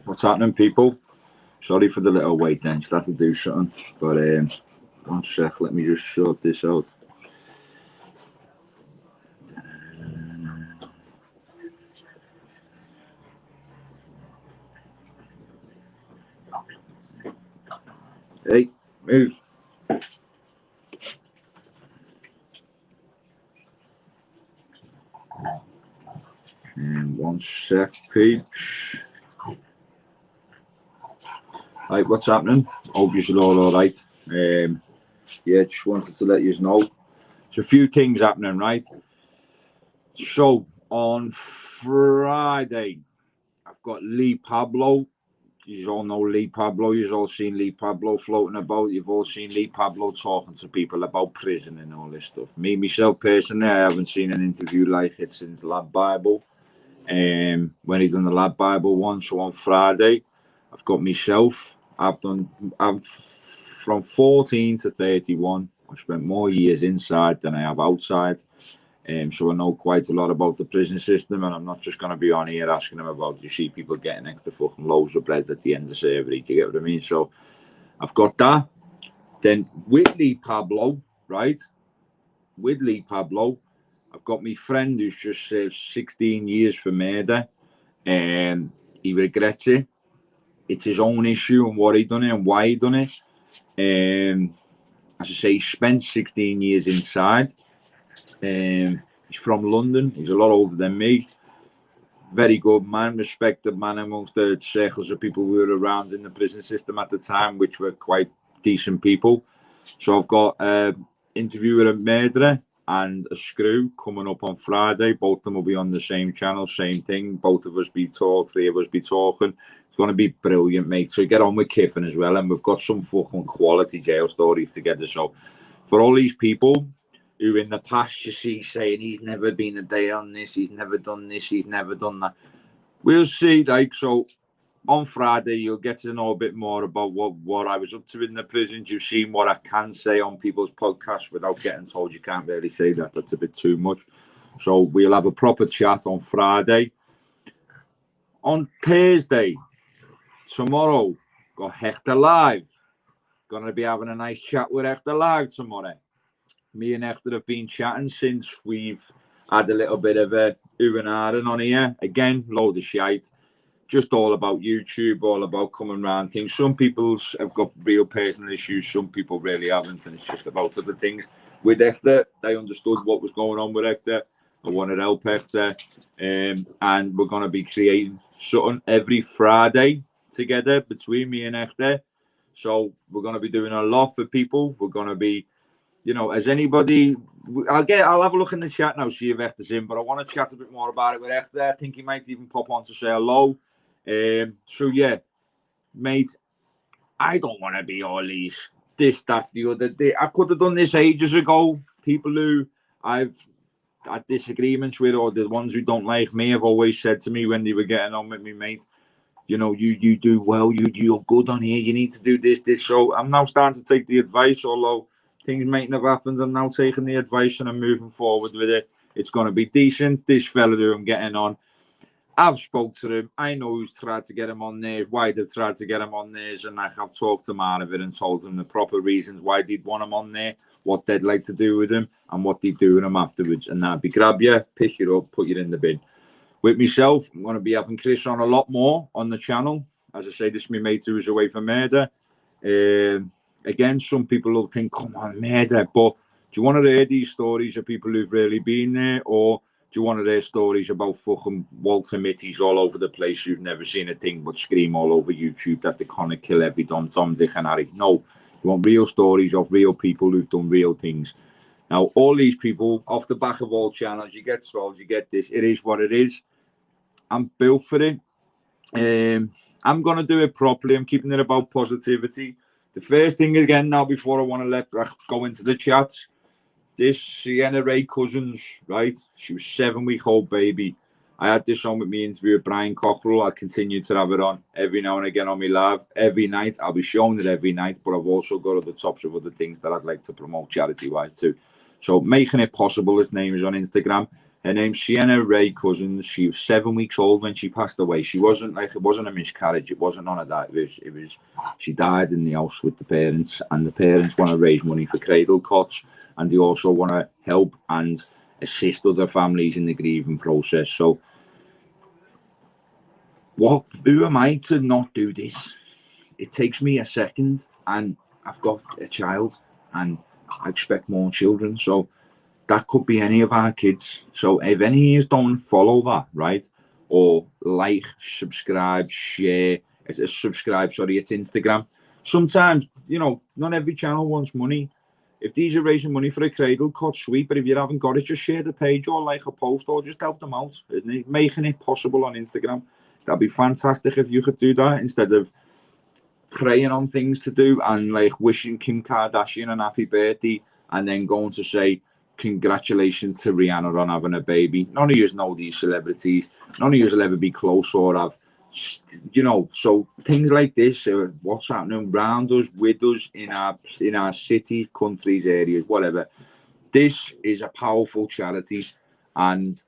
What's happening, people? Sorry for the little wait then. Just had to do something. But one sec, let me just sort this out. Hey, move. And one sec, peeps. Right, what's happening? Hope you're all right. Yeah, just wanted to let you know. There's a few things happening, right? So, on Friday, I've got Lee Pablo. You all know Lee Pablo. You've all seen Lee Pablo floating about. You've all seen Lee Pablo talking to people about prison and all this stuff. Me, myself, personally, I haven't seen an interview like it since Lab Bible. When he done the Lab Bible one. So on Friday, I've got myself. I'm from 14 to 31. I've spent more years inside than I have outside. So I know quite a lot about the prison system, and I'm not just going to be on here asking them about, you see people getting extra fucking loaves of bread at the end of surgery. Do you get what I mean? So I've got that. Then with Lee Pablo, right? With Lee Pablo, I've got my friend who's just served 16 years for murder. He regrets it. It's his own issue and what he done it and why he done it. As I say, he spent 16 years inside. He's from London. He's a lot older than me. Very good man, respected man amongst the circles of people who were around in the prison system at the time, which were quite decent people. So I've got an interview with a murderer and a screw coming up on Friday. Both of them will be on the same channel, same thing. Both of us be talking, three of us be talking. It's going to be brilliant, mate. So get on with Kiffin as well. And we've got some fucking quality jail stories together. So for all these people who in the past you see saying he's never been a day on this, he's never done this, he's never done that. We'll see, like, so on Friday you'll get to know a bit more about what I was up to in the prisons. You've seen what I can say on people's podcasts without getting told you can't really say that. That's a bit too much. So we'll have a proper chat on Friday. On Thursday, tomorrow, got Hechter Live. Gonna be having a nice chat with Hechter Live tomorrow. Me and Hechter have been chatting since we've had a little bit of a ooh and ahhing on here. Again, load of shite. Just all about YouTube, all about coming around things. Some people have got real personal issues, some people really haven't, and it's just about other things. With Hechter, I understood what was going on with Hechter. I wanted to help Hechter. And we're going to be creating something every Friday together between me and Hechter. So we're going to be doing a lot for people. We're going to be, you know, as anybody, I'll have a look in the chat now, see if Hechter's in, but I want to chat a bit more about it with Hechter. I think he might even pop on to say hello. So yeah, mate, I don't want to be all these this, that, the other. I could have done this ages ago. People who I've had disagreements with, or the ones who don't like me, have always said to me when they were getting on with me, mate, you know, you do well, you're good on here, you need to do this. So I'm now starting to take the advice, although things mightn't have happened. I'm now taking the advice and I'm moving forward with it. It's going to be decent. This fella who I'm getting on, I've spoke to him. I know who's tried to get him on theirs, why they've tried to get him on theirs, and I've talked him out of it and told him the proper reasons why they'd want him on there, what they'd like to do with him, and what they'd do with him afterwards. And that'd be grab you, pick you up, put you in the bin. With myself, I'm going to be having Chris on a lot more on the channel. As I say, this is my mate who was away for murder. Again, some people will think, come on, murder. But do you want to hear these stories of people who've really been there, or do you want to hear stories about fucking Walter Mitty's all over the place who've never seen a thing but scream all over YouTube that they're going to kill every Tom, Dick and Harry? No, you want real stories of real people who've done real things. Now, all these people, off the back of all channels, you get trolls, you get this. It is what it is. I'm built for it. I'm going to do it properly. I'm keeping it about positivity. The first thing again now, before I want to go into the chats, this Sienna Ray Cousins, right? She was 7-week-old baby. I had this on with me interview with Brian Cockrell. I continue to have it on every now and again on my live. Every night. I'll be showing it every night, but I've also got other tops of other things that I'd like to promote charity-wise too. So making it possible, his name is on Instagram. Her name's Sienna Ray Cousins. She was 7 weeks old when she passed away. She wasn't like, it wasn't a miscarriage. It wasn't none of that. It was she died in the house with the parents, and the parents want to raise money for cradle cots, and they also want to help and assist other families in the grieving process. So who am I to not do this? It takes me a second, and I've got a child, and I expect more children. So that could be any of our kids. So if any of you don't follow that, right, or like, subscribe, share, it's Instagram. Sometimes, not every channel wants money. If these are raising money for a cradle cut, sweet, but if you haven't got it, just share the page or like a post or just help them out, isn't it? Making it possible on Instagram. That'd be fantastic if you could do that instead of praying on things to do and like wishing Kim Kardashian an happy birthday and then going to say congratulations to Rihanna on having a baby. None of you know these celebrities. None of you will ever be close or have, so things like this, what's happening around us, with us, in our cities, countries, areas, whatever. This is a powerful charity, and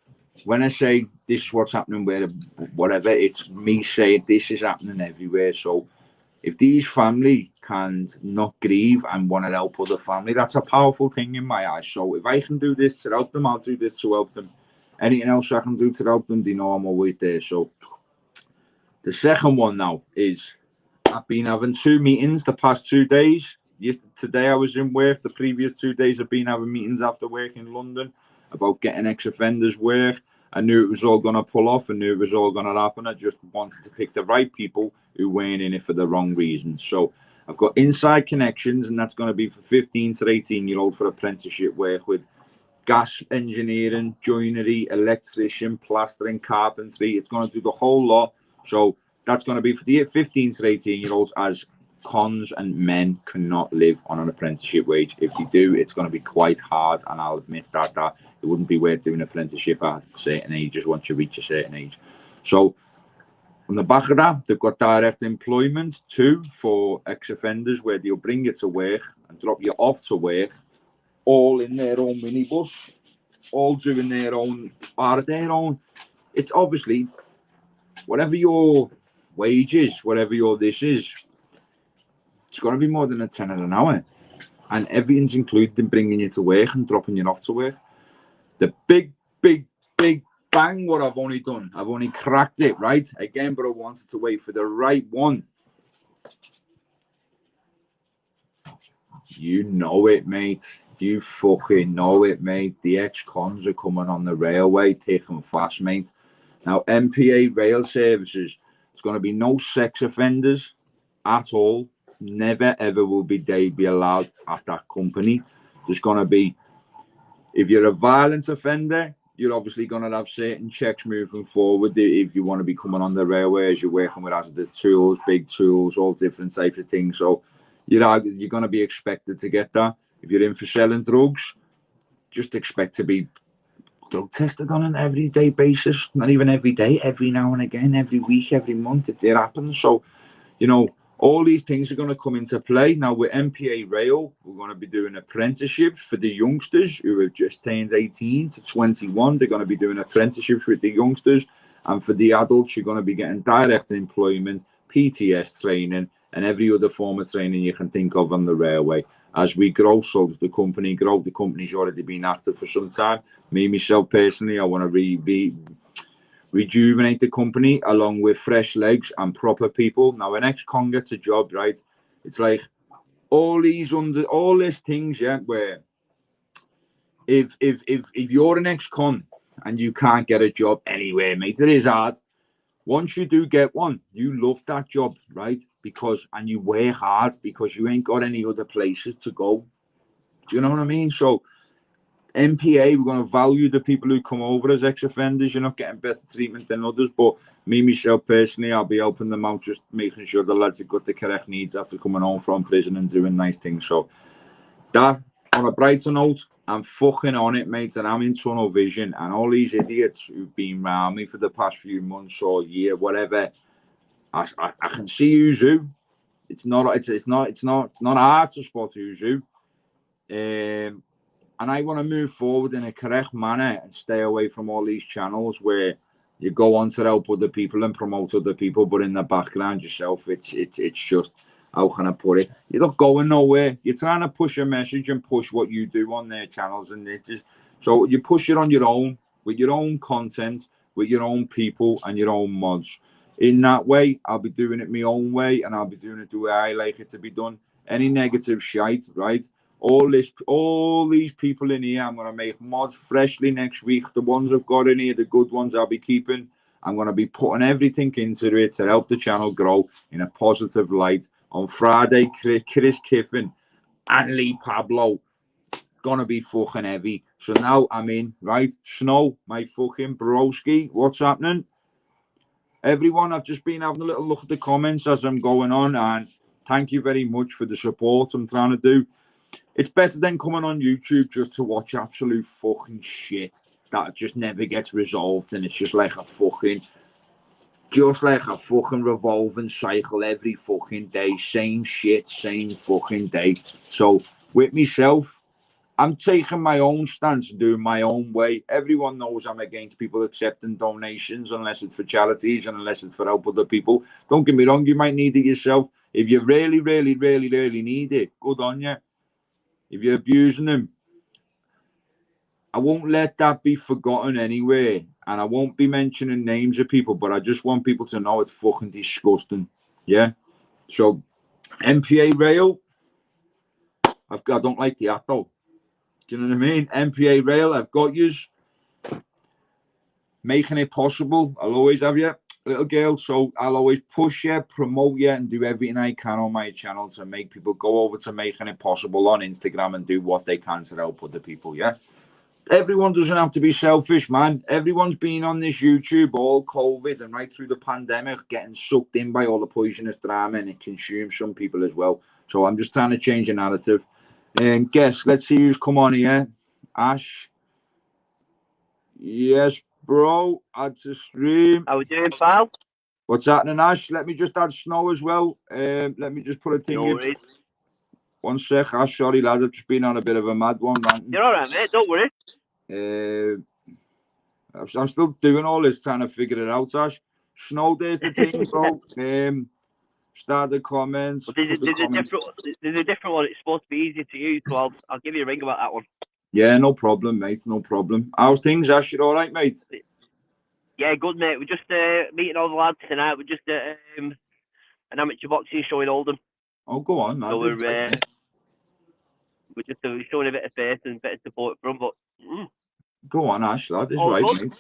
when I say this is what's happening where whatever, it's me saying this is happening everywhere. So if these family can not grieve and want to help other family, that's a powerful thing in my eyes. So if I can do this to help them, I'll do this to help them. Anything else I can do to help them, they know I'm always there. So the second one now is I've been having 2 meetings the past 2 days. Today I was in work. The previous 2 days I've been having meetings after work in London about getting ex-offenders work. I knew it was all going to pull off. I knew it was all going to happen. I just wanted to pick the right people who weren't in it for the wrong reasons. So I've got inside connections, and that's going to be for 15 to 18-year-old for apprenticeship work with gas engineering, joinery, electrician, plastering, carpentry. It's going to do the whole lot. So that's going to be for the 15 to 18-year-olds, as cons and men cannot live on an apprenticeship wage. If they do, it's going to be quite hard, and I'll admit that it wouldn't be worth doing an apprenticeship at certain ages once you reach a certain age. So on the back of that, they've got direct employment too for ex-offenders, where they'll bring you to work and drop you off to work, all in their own minibus, all doing their own, it's obviously, whatever your wage is, whatever your this is, it's going to be more than a tenner an hour. And everything's included in bringing you to work and dropping you off to work. The big bang what I've only done. I've only cracked it, right? Again, but I wanted to wait for the right one. You know it, mate. You fucking know it, mate. The ex-cons are coming on the railway, taking fast, mate. Now, MPA Rail Services, it's going to be no sex offenders at all. Never, ever will they be allowed at that company. There's going to be, if you're a violent offender, you're obviously going to have certain checks moving forward. If you want to be coming on the railways, you're working with hazardous tools, big tools, all different types of things. So you're going to be expected to get that. If you're in for selling drugs, just expect to be drug tested on an everyday basis. Not even every day, every now and again, every week, every month, it happens. So, all these things are going to come into play. Now, with MPA Rail, we're going to be doing apprenticeships for the youngsters who have just turned 18 to 21. They're going to be doing apprenticeships with the youngsters. And for the adults, you're going to be getting direct employment, PTS training, and every other form of training you can think of on the railway. As we grow, so does the company grow. The company's already been active for some time. Me, myself, personally, I want to rejuvenate the company along with fresh legs and proper people. Now, an ex-con gets a job, right? It's like all these things, yeah, where if you're an ex-con and you can't get a job anywhere, mate, it is hard. Once you do get one, you love that job, right? And you work hard because you ain't got any other places to go. Do you know what I mean? So MPA, we're going to value the people who come over as ex-offenders. You're not getting better treatment than others, but me, myself, personally, I'll be helping them out, just making sure the lads have got the correct needs after coming home from prison and doing nice things. So that, on a brighter note, I'm fucking on it, mate, and I'm in tunnel vision. And all these idiots who've been around me for the past few months or year, whatever, I can see who's who. It's not hard to spot who's who. And I want to move forward in a correct manner and stay away from all these channels where you go on to help other people and promote other people, but in the background yourself, it's just, how can I put it? You're not going nowhere. You're trying to push a message and push what you do on their channels, and it just, so you push it on your own, with your own content, with your own people and your own mods. In that way, I'll be doing it my own way, and I'll be doing it the way I like it to be done. Any negative shite, right? All these people in here, I'm gonna make mods freshly next week. The ones I've got in here, the good ones, I'll be keeping. I'm gonna be putting everything into it to help the channel grow in a positive light. On Friday, Chris Kiffin and Lee Pablo gonna be fucking heavy. So now I'm in, right? Snow, my fucking broski, what's happening? Everyone, I've just been having a little look at the comments as I'm going on, and thank you very much for the support I'm trying to do. It's better than coming on YouTube just to watch absolute fucking shit that just never gets resolved, and it's just like a fucking revolving cycle every fucking day, same shit, same fucking day. So with myself, I'm taking my own stance and doing my own way. Everyone knows I'm against people accepting donations unless it's for charities and unless it's for help other people. Don't get me wrong, you might need it yourself. If you really, really, really, really need it, good on you. If you're abusing them, I won't let that be forgotten anyway. And I won't be mentioning names of people, but I just want people to know it's fucking disgusting. Yeah? So, MPA Rail, I don't like the act though. Do you know what I mean? MPA Rail, I've got yous. Making it possible. I'll always have you, little girl. So I'll always push you, promote you, and do everything I can on my channel to make people go over to Making It Possible on Instagram and do what they can to help other people. Yeah. Everyone doesn't have to be selfish, man. Everyone's been on this YouTube all COVID and right through the pandemic, getting sucked in by all the poisonous drama, and it consumes some people as well. So I'm just trying to change the narrative. And guess, let's see who's come on here. Ash. Yes, bro. Add to stream. How we doing, pal? What's happening, Ash? Let me just add Snow as well. Let me just put a thing in. One sec, Ash. Sorry, lad. I've just been on a bit of a mad one, man. You're all right, mate. Don't worry. I'm still doing all this, trying to figure it out, Ash. Snow, there's the thing, bro. Start the comments. Well, there's a different one. It's supposed to be easier to use, so I'll give you a ring about that one. Yeah, no problem, mate. No problem. How's things, Ash? You all right, mate? Yeah, good, mate. We're just meeting all the lads tonight. We're just at an amateur boxing show in Oldham. Oh, go on, man. So we're just showing a bit of faith and a bit of support from. But go on, Ash. That is all right, good. mate.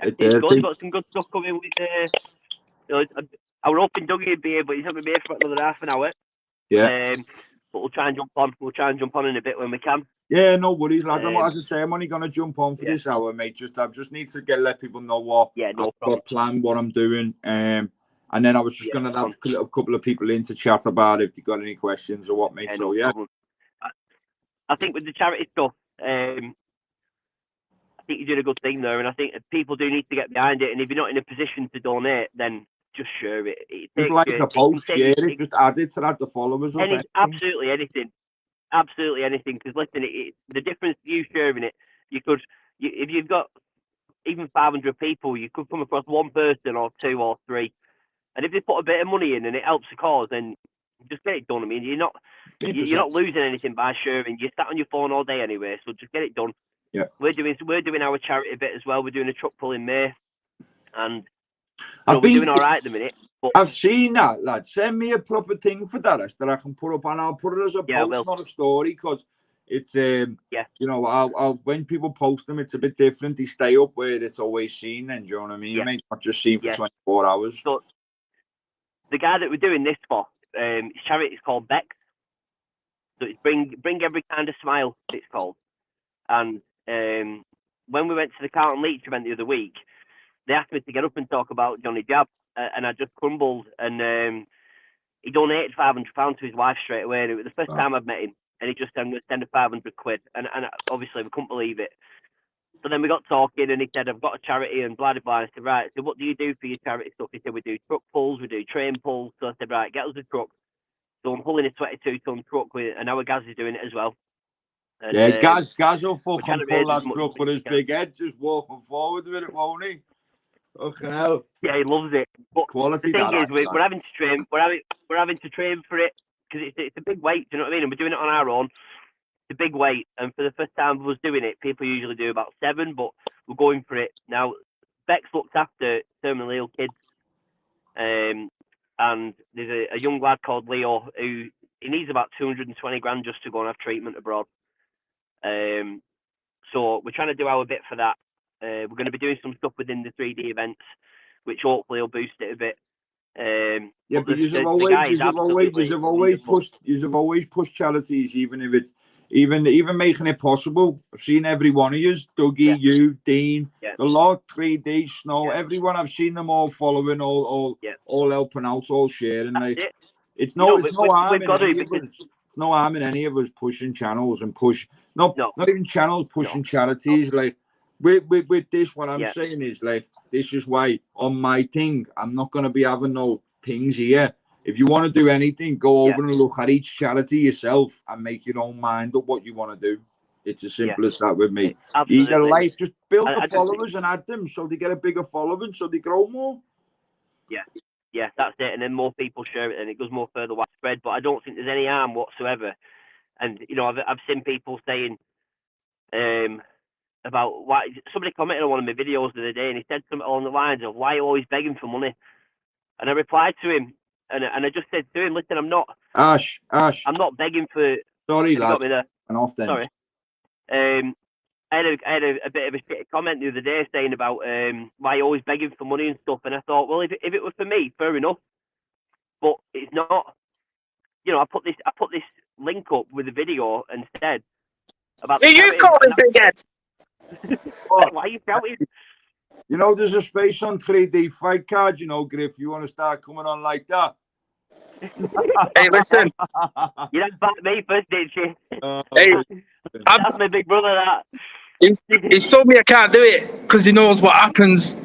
It's good. Got some good stuff coming with. I was hoping Dougie would be here, but he's not going to be here for another half an hour. Yeah. But we'll try and jump on. We'll try and jump on in a bit when we can. Yeah, no worries, lads. As I say, I'm only going to jump on for this hour, mate. I just need to let people know what I've planned, what I'm doing. And then I was just going to have a couple of people in to chat about if they've got any questions or what, mate. Yeah, so, yeah. I think with the charity stuff, I think you did a good thing there. And I think people do need to get behind it. And if you're not in a position to donate, then just share it. Just like a post, share it, just add it to add the followers. Absolutely anything. Absolutely anything. Because listen, the difference you sharing it, if you've got even 500 people, you could come across one person or two or three. And if they put a bit of money in and it helps the cause, then just get it done. I mean, you're not losing anything by sharing. You're sat on your phone all day anyway, so just get it done. Yeah. We're doing our charity bit as well. We're doing a truck pull in May, and we're doing all right at the minute. But I've seen that, lad. Send me a proper thing for that I can put up, and I'll put it as a post, not a story, because it's you know, I'll when people post them, it's a bit different. They stay up where it's always seen, and do you know what I mean, mate? Not just seen for 24 hours. So the guy that we're doing this for, his charity is called Beck. So it's bring every kind of smile. It's called. And when we went to the Carlton Leach event the other week, they asked me to get up and talk about Johnny Jab, and I just crumbled. And he donated £500 to his wife straight away. And it was the first time I've met him, and he just said, "I'm going to send her 500 quid." And obviously we couldn't believe it. So then we got talking, and he said, "I've got a charity," and blah, blah, blah. I said, "Right, so what do you do for your charity stuff?" He said, "We do truck pulls, we do train pulls." So I said, "Right, get us a truck." So I'm pulling a 22-ton truck with, and our guys is doing it as well. And, Yeah, Gaz will we're trying fucking to raise pull as that much truck as with we his can. big head, just walking forward with it, won't he? Fucking hell. Yeah, he loves it. But Quality the thing that is, we're having to train. We're having to train for it because it's a big weight. Do you know what I mean? And we're doing it on our own. It's a big weight, and for the first time of us doing it, people usually do about 7, but we're going for it now. Bex looks after terminally ill kids, and there's a young lad called Leo who he needs about 220 grand just to go and have treatment abroad. So we're trying to do our bit for that. We're going to be doing some stuff within the 3D events, which hopefully will boost it a bit. Yeah, but the guy is absolutely wonderful. you've always pushed charities, even if it's even making it possible. I've seen every one of you, Dougie, you, Dean, the lot, 3D, Snow, everyone. I've seen them all following, all helping out, all sharing. Like it's no harm in any of us. It's no harm in any of us pushing channels and not even channels, pushing charities. Like with this, what I'm saying is like this is why on my thing I'm not gonna be having no things here. If you want to do anything, go over and look at each charity yourself and make your own mind up what you want to do. It's as simple as that with me. Absolutely. Just build the followers and add them so they get a bigger following, so they grow more. Yeah, that's it. And then more people share it, and it goes more further widespread. But I don't think there's any harm whatsoever. And you know, I've seen people saying about why somebody commented on one of my videos the other day, and he said something along the lines of why are you always begging for money? And I replied to him, and I just said to him, listen, I'm not begging for. Sorry, lad. Got me there. And off then. Sorry. I had a bit of a shitty comment the other day saying about why you're always begging for money and stuff, and I thought, well, if it was for me, fair enough, but it's not. You know, I put this link up with the video and said about. You call him big head. Why are you shouting? You know, there's a space on 3D fight cards, you know, Griff. You want to start coming on like that? Hey, listen. You don't back me first, Ditchy. Hey, that's my big brother, that. He's told me I can't do it because he knows what happens.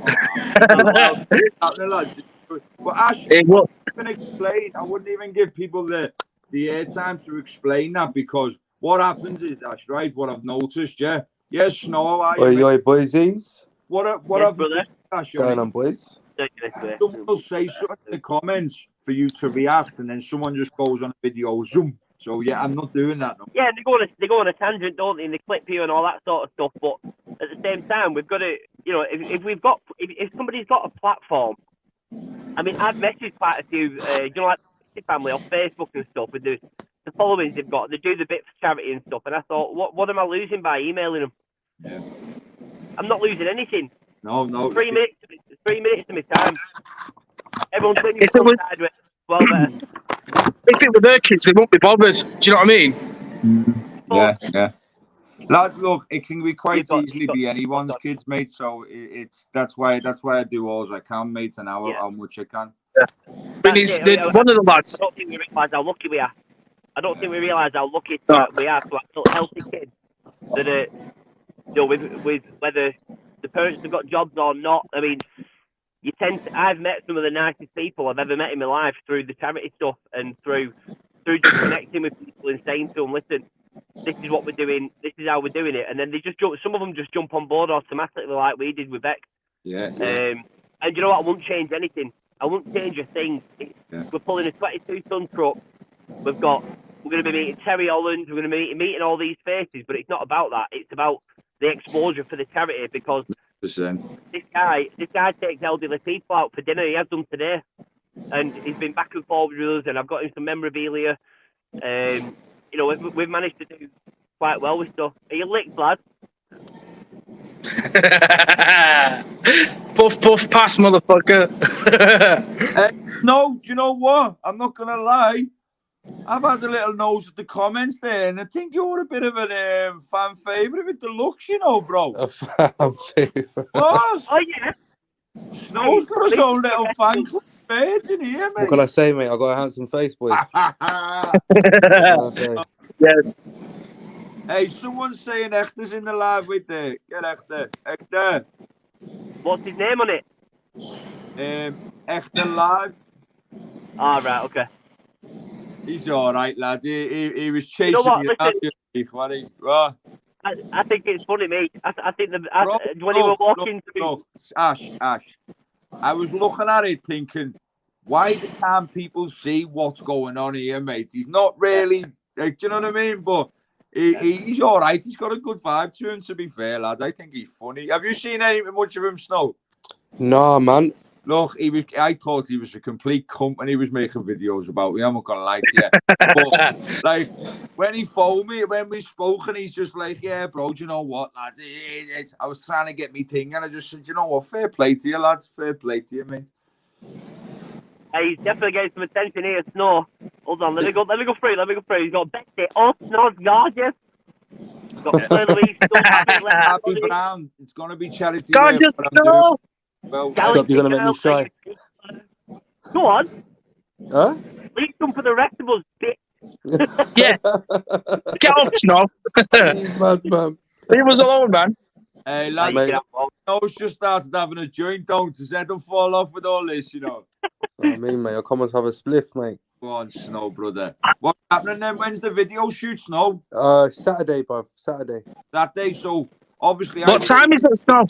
But Ash, hey, what? I wouldn't even give people the airtime to explain that, because what happens is, Ash, right, what I've noticed, yes, Snow, Oi, boysies. What I've noticed, Ash, going on, boys? Someone will say something in the comments for you to react, and then someone just goes on a video, zoom. So yeah, I'm not doing that. No. Yeah, they go on a tangent, don't they? And they clip you and all that sort of stuff. But at the same time, we've got to, you know, if somebody's got a platform. I mean, I've messaged quite a few, you know, like family on Facebook and stuff with the followings they've got. They do the bit for charity and stuff, and I thought, what am I losing by emailing them? Yeah. I'm not losing anything. No. 3 minutes. 3 minutes of my time. Everyone's thinking sideways. Well, better. If it were their kids, they won't be bothered. Do you know what I mean? Yeah. Look, it can be quite easily be anyone's kids, mate. So that's why I do all as I can, mate, and how much I can. Yeah. But one of the lads. I don't think we realise how lucky we are. I don't think we realise how lucky we are to have healthy kids that are, you know, with whether the parents have got jobs or not. I mean, I've met some of the nicest people I've ever met in my life through the charity stuff and through just connecting with people and saying to them, listen, this is what we're doing, this is how we're doing it, and then some of them just jump on board automatically like we did with Beck. Yeah. And you know what? I won't change anything. I won't change a thing. We're pulling a 22-ton truck. We're going to be meeting Terry Holland. We're going to be meeting all these faces, but it's not about that. It's about the exposure for the charity, because 100%. this guy takes elderly people out for dinner. He has done today, and he's been back and forth with us, and I've got him some memorabilia. You know, we've managed to do quite well with stuff. Are you licked, lad? Puff, pass, motherfucker. No, do you know what? I'm not gonna lie. I've had a little nose at the comments there, and I think you're a bit of a fan favourite with the looks, you know, bro. A fan favourite. What? Oh yeah. Snow's got his own little fan club page in here, mate. What can I say, mate? I got a handsome face, boy. Yes. Hey, someone's saying Echter's in the live with there. Get Echter. What's his name on it? Echter live. Ah, right, okay. He's all right, lad. He was You chasing know what? me Listen, wasn't he? Well, I think it's funny, mate. I think bro, when he was walking to me, look, Ash. I was looking at it thinking, why can't people see what's going on here, mate? He's not really, like, do you know what I mean? But he's all right. He's got a good vibe to him, to be fair, lad. I think he's funny. Have you seen much of him, Snow? Nah, man. Look, I thought he was a complete cunt when he was making videos about me. I'm not gonna lie to you. But like when he phoned me, when we spoke, and he's just like, "Yeah, bro, do you know what, lad? I was trying to get me thing, and I just said, you know what, fair play to you, lads. Fair play to you, mate." he's definitely getting some attention here. Snow. Hold on, let me go through. He's got Betsy. Oh, Snow's gorgeous. He's got Claire Louise. Happy Brown. It's gonna be charity Can't work. just What I'm go. doing. Well, Stop, you're gonna make me shy. Go on. Huh? Leave some for the rest of us, bitch. Yeah. Get up, Snow. You mad man. Leave us alone, man. hey, lad, Mate. I was just started having a joint, don't his head will fall off with all this, you know. I mean, mate, I'll come and have a spliff, mate. Go on, Snow, brother. What's happening then? When's the video shoot, Snow? Saturday, bruv. Saturday. That day, so obviously What time is it, Snow?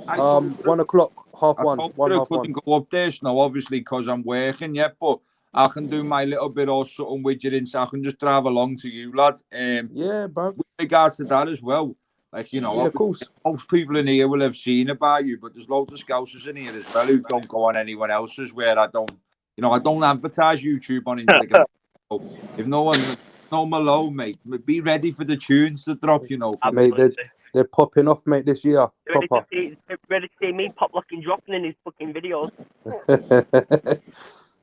1 o'clock, half I one. told One, you I half one. couldn't go up there, Snow, obviously, because I'm working yet, but I can do my little bit or something with you in, so I can just drive along to you, lad. Yeah, bruv. With regards to that as well, like, you know, Yeah, of course. most people in here will have seen about you, but there's loads of scousers in here as well who don't go on anyone else's, where I don't advertise YouTube on Instagram. So if no one alone, mate, be ready for the tunes to drop, you know. Mate, they're popping off, mate, this year. Proper. Ready to see me pop locking dropping in his fucking videos.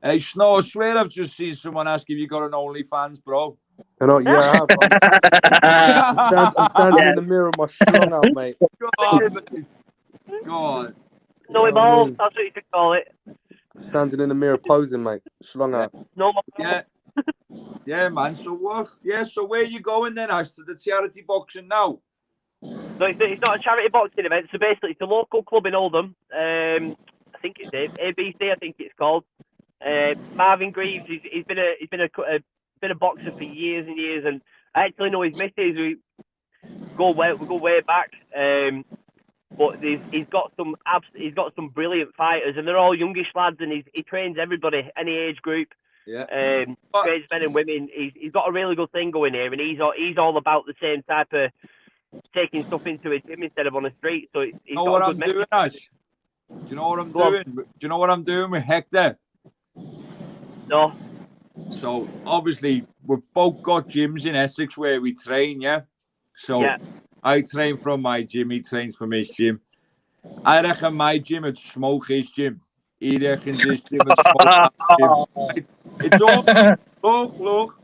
Hey, Snow, I swear I've just seen someone ask if you got an OnlyFans, bro. You know, yeah, I have. I'm standing in the mirror, my schlong out, mate. Go on, mate. Go on. No, You know what I mean? that's what you could call it. Standing in the mirror posing, mate. Schlong out. No more. Yeah. Yeah, man. So what? Yeah, so where you going then, Ash? To the charity boxing now? So it's not a charity boxing event. So basically, it's a local club in Oldham. I think it's ABC. I think it's called. Marvin Greaves. He's been a boxer for years and years, and I actually know his missus. We go way back. But he's got some brilliant fighters, and they're all youngish lads, and he trains everybody, any age group. Yeah. Trains men and women. He's got a really good thing going here, and he's all about the same type of taking stuff into a gym instead of on the street. So he's You know got what a I'm good doing, Ash? Do you know what I'm Go on. doing? Do you know what I'm doing with Hector? No. So obviously we've both got gyms in Essex where we train, yeah. So Yeah. I train from my gym, he trains from his gym. I reckon my gym would smoke his gym. He reckons his gym would smoke that gym. It's all look.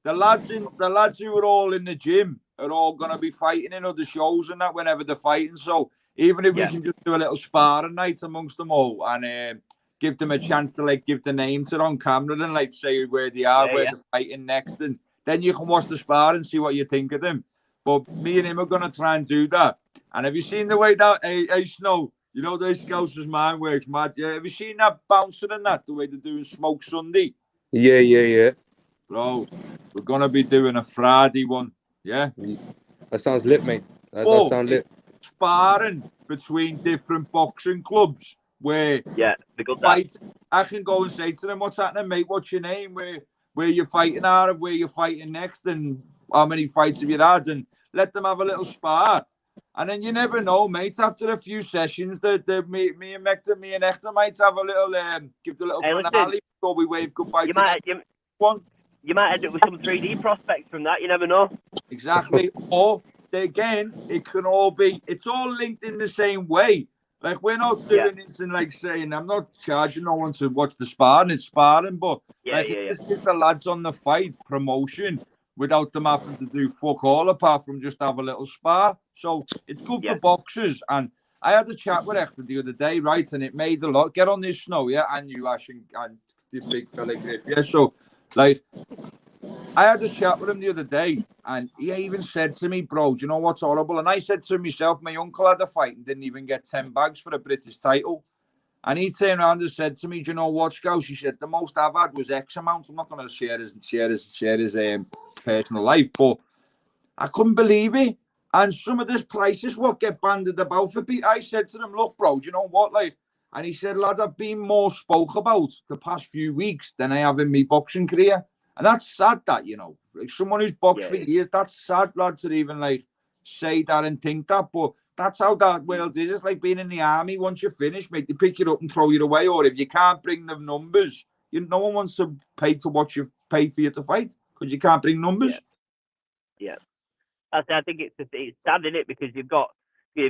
The lads who are all in the gym are all gonna be fighting in other shows and that whenever they're fighting. So even if we can just do a little sparring night amongst them all and give them a chance to like give the names on camera and like say where they are, where they're fighting next, and then you can watch the spar and see what you think of them. But me and him are gonna try and do that. And have you seen the way that hey Snow, you know those Scousers mind works mad? Yeah, have you seen that bouncing and that the way they're doing Smoke Sunday? Yeah. Bro, we're gonna be doing a Friday one. Yeah. That sounds lit, mate. That does sound lit. Sparring between different boxing clubs where they got that. I can go and say to them, "What's happening, mate? What's your name? Where you're fighting out of? Where you're fighting next? And how many fights have you had?" And let them have a little spar. And then you never know, mate. After a few sessions, me and Hector might have a little give the little finale before we wave goodbye. You might end up with some 3D prospects from that. You never know. Exactly. Or again, it's all linked in the same way. Like we're not doing this and like saying I'm not charging no one to watch the sparring. It's sparring, but it's just the lads on the fight promotion without them having to do fuck all apart from just have a little spar. So it's good for boxers. And I had a chat with Hector the other day, right? And it made a lot. Get on this, Snow, yeah, and you, Ash, and the big fella Griff, yeah. So like I had a chat with him the other day, and he even said to me, "Bro, do you know what's horrible?" And I said to myself, my uncle had a fight and didn't even get 10 bags for a British title. And he turned around and said to me, "Do you know what, Scouse?" He said, "The most I've had was X amount." I'm not going to share his personal life, but I couldn't believe it. And some of this prices what get banded about for people. I said to them, "Look, bro, do you know what? Like," and he said, "Lad, I've been more spoke about the past few weeks than I have in my boxing career." And that's sad, that, you know, like someone who's boxed for years, that's sad, lad, to even like say that and think that. But that's how that world is. It's like being in the army. Once you're finished, mate, they pick you up and throw you away. Or if you can't bring the numbers, no one wants to pay to watch you, pay for you to fight because you can't bring numbers. Yeah. I think it's sad, isn't it? Because you've got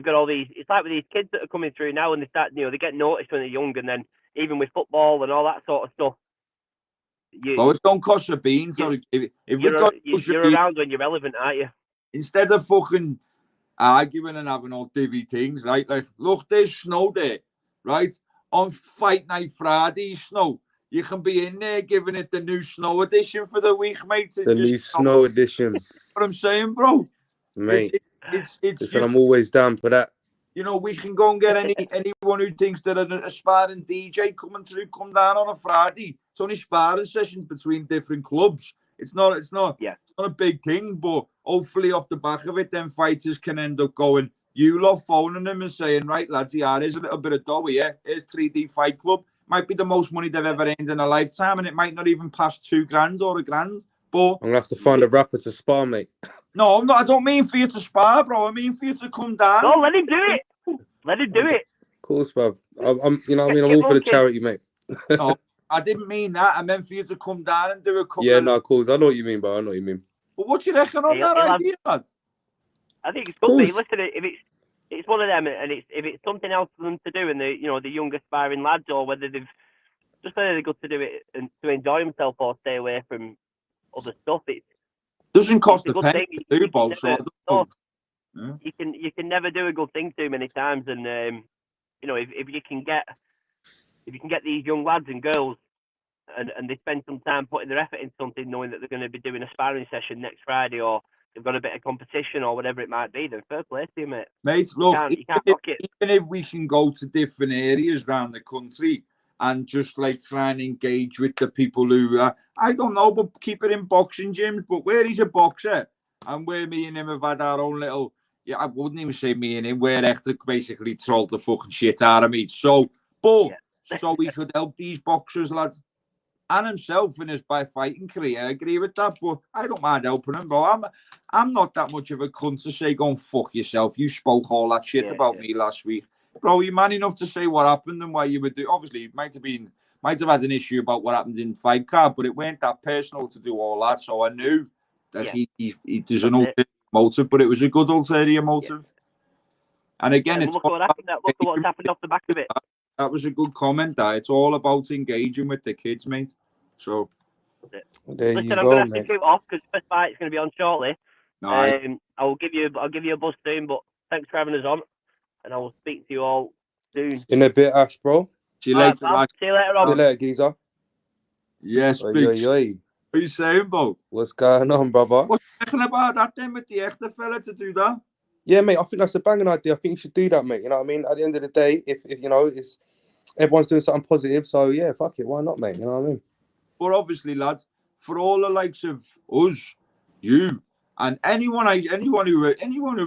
all these. It's like with these kids that are coming through now, and they start, they get noticed when they're young, and then even with football and all that sort of stuff. Well, it don't cost a bean. So if you're around when you're relevant, aren't you? Instead of fucking arguing and having all divvy things, right? Like, look, there's snow there, right? On fight night Friday, snow. You can be in there giving it the new snow edition for the week, mate. The new snow edition. What I'm saying, bro, mate. Listen, I'm always down for that. You know, we can go and get anyone who thinks that an aspiring DJ come down on a Friday. It's only sparring sessions between different clubs. It's not a big thing, but hopefully off the back of it, then fighters can end up going, you lot phoning them and saying, right, lads, here's a little bit of dough here. Here's 3D Fight Club. Might be the most money they've ever earned in a lifetime, and it might not even pass $2,000 or $1,000. But I'm gonna have to find a rapper to spar, mate. No, I don't mean for you to spar, bro. I mean for you to come down. No, let him do it. Let him do it. Of course, bruv. I'm I'm all for the charity, mate. No, I didn't mean that. I meant for you to come down and do a couple. Yeah, no, of course. I know what you mean, bro. I know what you mean. But what do you reckon on that idea, lad? I think it's good. Listen, if it's one of them, and if it's something else for them to do, and the young aspiring lads, or whether they're good to do it and to enjoy themselves or stay away from other stuff, it doesn't cost a penny to do both. You can never do a good thing too many times, and if you can get these young lads and girls, and they spend some time putting their effort into something, knowing that they're going to be doing a sparring session next Friday, or they've got a bit of competition or whatever it might be, then fair play to you, mate. Mate, look, even if we can go to different areas around the country and just like try and engage with the people who I don't know, but keep it in boxing gyms. But where he's a boxer and where me and him have had our own little, I wouldn't even say me and him, we're basically trolled the fucking shit out of me. So he could help these boxers, lads, and himself in his fighting career. I agree with that, but I don't mind helping him, bro. I'm not that much of a cunt to say, go and fuck yourself. You spoke all that shit about me last week. Bro, you're man enough to say what happened and why you would do. Obviously, it might have had an issue about what happened in fight card, but it weren't that personal to do all that. So I knew that there's an ulterior motive, but it was a good ulterior motive. And again, look at what's happened off the back of it. That was a good comment. It's all about engaging with the kids, mate. So listen, I'm going to have to shoot off because the first fight's going to be on shortly. I'll give you a buzz soon, but thanks for having us on. And I will speak to you all soon. In a bit, Ash, bro. See you later, Ash. See you later, Rob. See you later, geezer. Yes, big. What are you saying, Bo? What's going on, brother? What's you thinking about that then with the extra fella to do that? Yeah, mate, I think that's a banging idea. I think you should do that, mate. You know what I mean? At the end of the day, if it's everyone's doing something positive, so yeah, fuck it, why not, mate? You know what I mean? But obviously, lads, for all the likes of us, you, and anyone who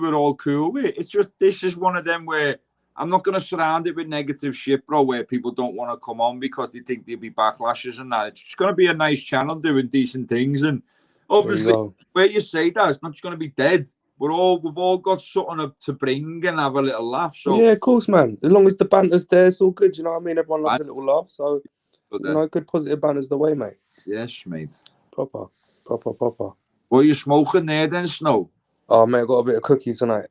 we're all cool with, it's just this is one of them where I'm not going to surround it with negative shit, bro, where people don't want to come on because they think there'll be backlashes and that. It's just going to be a nice channel doing decent things, and obviously, where you say that, it's not just going to be dead. We've all got something up to bring and have a little laugh. So yeah, of course, man. As long as the banter's there, it's all good. You know what I mean? Everyone loves a little laugh, so good positive banter's the way, mate. Yes, mate. Proper. What are you smoking there then, Snow? Oh, mate, I got a bit of cookie tonight.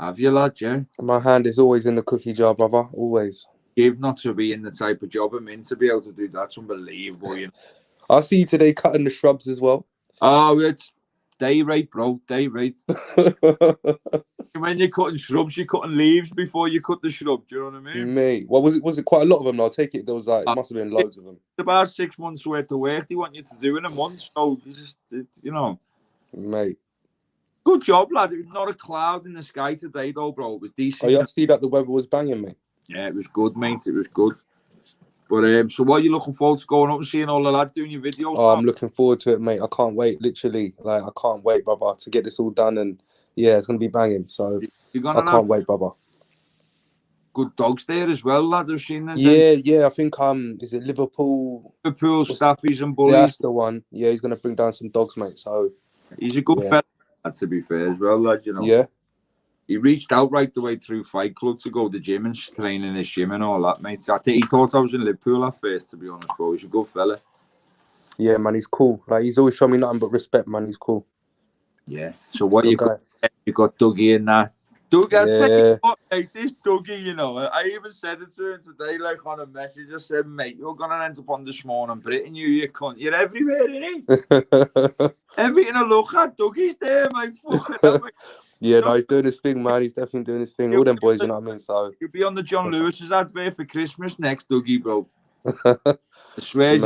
Have you, lad? Yeah. My hand is always in the cookie jar, brother. Always. You've not to be in the type of job I'm in to be able to do that. It's unbelievable, you know. I see you today cutting the shrubs as well. Oh, it's day rate, bro. Day rate. When you're cutting shrubs, you're cutting leaves before you cut the shrub. Do you know what I mean? Mate, was it quite a lot of them? I'll take it. There was it must have been loads of them. It's about 6 months worth of work they want you to do in a month. So you just, mate. Good job, lad. It was not a cloud in the sky today, though, bro. It was decent. Oh, yeah, I see that the weather was banging, mate. Yeah, it was good, mate. It was good. But so what are you looking forward to going up and seeing all the lads doing your videos? Oh, I'm looking forward to it, mate. I can't wait. Literally, like I can't wait, brother, to get this all done. And yeah, it's gonna be banging. So You're I gonna can't have wait, brother. good dogs there as well, lads. I've seen them. Yeah. I think is it Liverpool? Liverpool, Staffies and Yeah, Bullies. that's the one. Yeah, he's gonna bring down some dogs, mate. So He's a good yeah. fella, to be fair, as well, lad. You know. Yeah. He reached out right the way through Fight Club to go to the gym and train in his gym and all that, mate. I think he thought I was in Liverpool at first, to be honest, but he's a good fella. Yeah, man, he's cool. Like he's always shown me nothing but respect, man. He's cool. Yeah. So what Good you got? You got Dougie in that. Dougie, I tell you what, mate, this Dougie, you know, I even said it to him today, like on a message. I said, mate, you're gonna end up on this morning, Britain, you cunt. You're everywhere, innit? Everything I look at, Dougie's there, mate. Fucking hell, mate. Yeah, no, he's doing his thing, man. He's definitely doing his thing. All them boys, you know what I mean? So you'll be on the John Lewis's advert for Christmas next, Dougie, bro. I swear,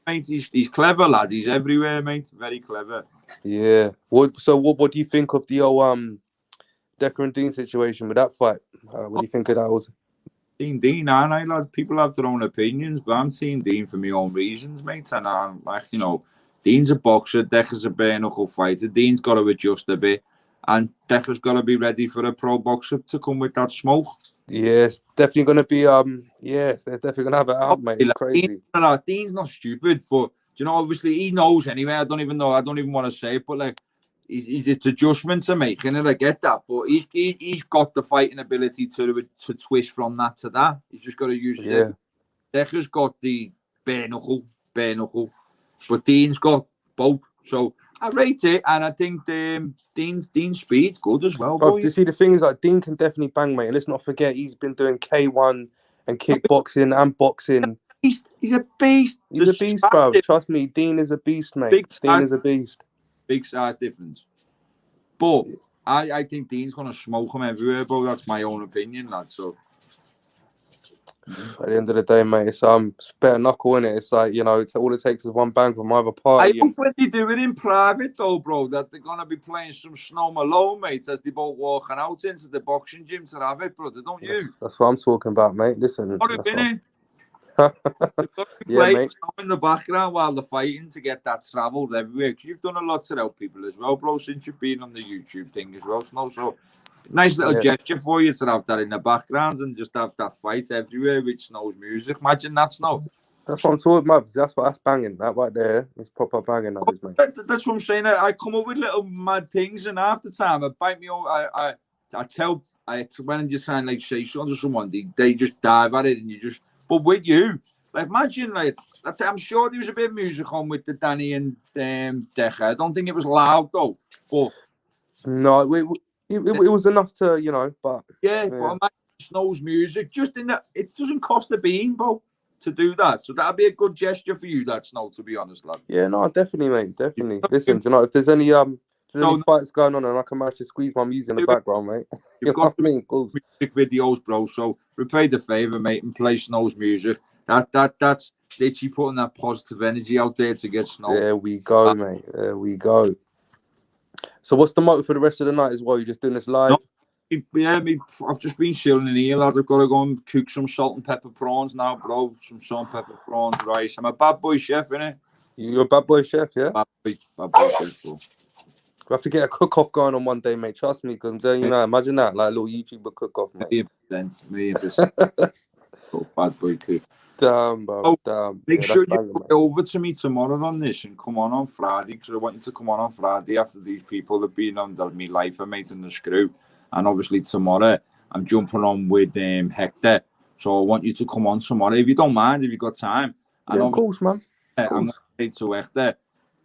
mate, he's clever, lad. He's everywhere, mate. Very clever. Yeah. What do you think of the old Decker and Dean situation with that fight? What do you think of that? Was Dean, I lads. People have their own opinions, but I'm seeing Dean for my own reasons, mate. And I'm like, you know, Dean's a boxer, Decker's a bare knuckle fighter. Dean's got to adjust a bit, and Decker's got to be ready for a pro boxer to come with that smoke. Yeah, it's definitely gonna be yeah, they're definitely gonna have it out, mate. It's crazy. Dean's not stupid, but you know, obviously he knows anyway. I don't even want to say it, but like it's adjustments to make, and I get that. But he's got the fighting ability to twist from that to that. He's just got to use it. Yeah. Decker's got the bare knuckle, but Dean's got both. So I rate it, and I think Dean's speed's good as well. Bro, you see, the thing is, like, Dean can definitely bang, mate. And let's not forget, he's been doing K1 and kickboxing and boxing. He's a beast. He's a beast, bro. Trust me, Dean is a beast, mate. Dean is a beast. Big size difference. But I think Dean's going to smoke him everywhere, bro. That's my own opinion, lad. So at the end of the day, mate, it's better knuckle, innit? It's like, you know, all it takes is one bang from either party. I hope when they do it in private, though, bro, that they're going to be playing some Snow Malone, mate, as they both walking out into the boxing gym to have it, brother, don't you? That's what I'm talking about, mate. Listen. Yeah, mate. In the background while they're fighting to get that travelled everywhere. Because you've done a lot to help people as well, bro, since you've been on the YouTube thing as well, Snow. So nice little gesture for you to have that in the background and just have that fight everywhere with Snow's music. Imagine that, Snow. That's what I'm talking about. That's banging. That right there is proper banging. That is, mate. That's what I'm saying. I come up with little mad things, and half the time I bite me on. I tell when you sign like say something to someone, they just dive at it, and you just. But with you, like imagine, like I'm sure there was a bit of music on with the Danny and Decker. I don't think it was loud though. But no, it was enough to, you know. But yeah. But imagine Snow's music just in that. It doesn't cost a bean, bro, to do that. So that'd be a good gesture for you, that Snow. To be honest, lad. Yeah, no, definitely, mate, definitely. Listen, you know, if there's any fights going on and I can manage to squeeze my music in the background, mate. You've got music videos, bro. So repay the favour, mate, and play Snow's music. That's Ditchy putting that positive energy out there to get Snow. There we go, mate. There we go. So what's the motive for the rest of the night as well? You're just doing this live? No, yeah, I've just been chilling in here, lads. I've got to go and cook some salt and pepper prawns now, bro. Some salt and pepper prawns, rice. I'm a bad boy chef, innit? You're a bad boy chef, yeah? Bad boy chef, bro. We have to get a cook-off going on one day, mate. Trust me, because you know, imagine that, like a little YouTuber cook-off, mate. 100%. Bad boy cook. Damn, bro. Damn. Make sure you go over to me tomorrow on this and come on Friday, because I want you to come on Friday after these people have been on me life and mates in the screw. And obviously tomorrow I'm jumping on with Hector. So I want you to come on tomorrow if you don't mind, if you've got time. And yeah, of course, man. Of course. I'm to Hector.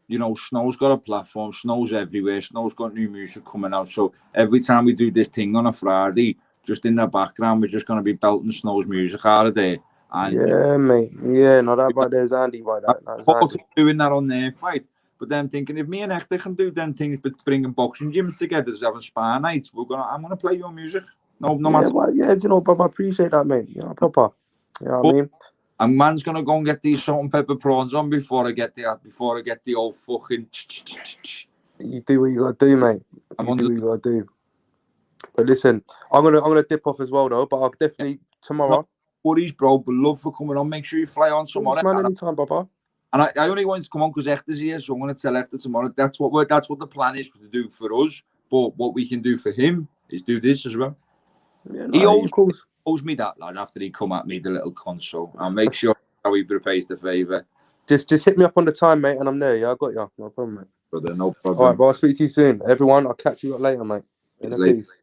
You know, Snow's got a platform. Snow's everywhere. Snow's got new music coming out. So every time we do this thing on a Friday, just in the background, we're just going to be belting Snow's music out of there. And, yeah, mate. Yeah, no, that right there's Andy by that. I'm doing that on their fight. But then thinking, if me and Hector can do them things, but bringing boxing gyms together, having spar nights, I'm gonna play your music. No matter. Well, yeah, you know, but I appreciate that, mate. You know, proper. You know what I mean? And man's gonna go and get these salt and pepper prawns on before I get the old fucking. You do what you gotta do, mate. Do what you gotta do. But listen, I'm gonna dip off as well though. But I'll definitely tomorrow. worries, bro. But love for coming on. Make sure you fly on tomorrow. Man, anytime, brother. And I only wanted to come on because Hector's here, so I'm going to tell Hector tomorrow. That's what the plan is to do for us. But what we can do for him is do this as well. Yeah, no, He owes me that, lad, after he come at me, the little console. I'll make sure how he repays the favour. Just hit me up on the time, mate, and I'm there. Yeah, I got you. No problem, mate. Brother, no problem. All right, bro. I'll speak to you soon. Everyone, I'll catch you up later, mate. In a peace.